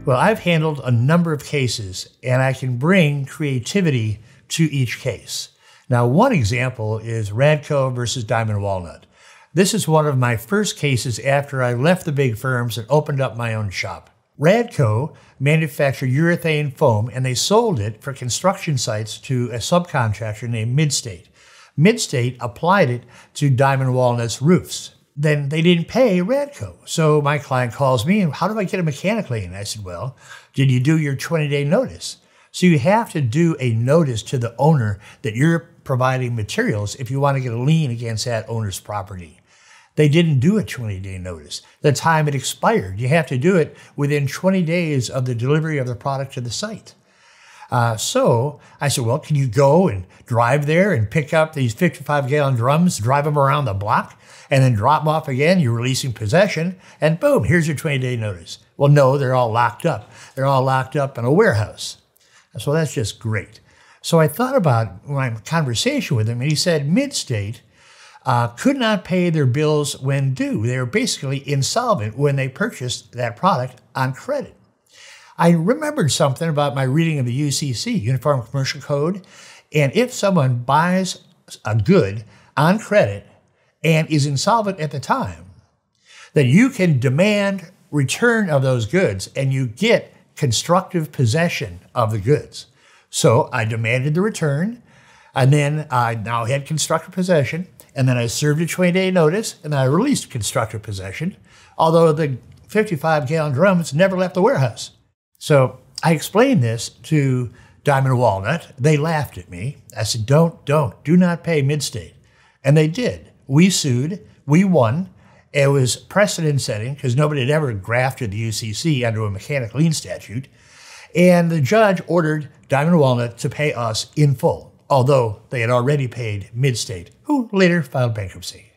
Well, I've handled a number of cases, and I can bring creativity to each case. Now, one example is Radco versus Diamond Walnut. This is one of my first cases after I left the big firms and opened up my own shop. Radco manufactured urethane foam, and they sold it for construction sites to a subcontractor named Midstate. Midstate applied it to Diamond Walnut's roofs. Then they didn't pay Radco. So my client calls me, and how do I get a mechanic lien? I said, well, did you do your 20-day notice? So you have to do a notice to the owner that you're providing materials if you want to get a lien against that owner's property. They didn't do a 20-day notice. The time it expired. You have to do it within 20 days of the delivery of the product to the site. So I said, well, can you go and drive there and pick up these 55-gallon drums, drive them around the block, and then drop them off again? You're releasing possession, and boom, here's your 20-day notice. Well, no, they're all locked up. They're all locked up in a warehouse. So that's just great. So I thought about my conversation with him, and he said Midstate could not pay their bills when due. They were basically insolvent when they purchased that product on credit. I remembered something about my reading of the UCC, Uniform Commercial Code, and if someone buys a good on credit and is insolvent at the time, then you can demand return of those goods and you get constructive possession of the goods. So I demanded the return, and then I now had constructive possession, and then I served a 20-day notice, and I released constructive possession, although the 55-gallon drums never left the warehouse. So I explained this to Diamond Walnut. They laughed at me. I said, do not pay Midstate. And they did. We sued. We won. It was precedent setting because nobody had ever grafted the UCC under a mechanic lien statute. And the judge ordered Diamond Walnut to pay us in full, although they had already paid Midstate, who later filed bankruptcy.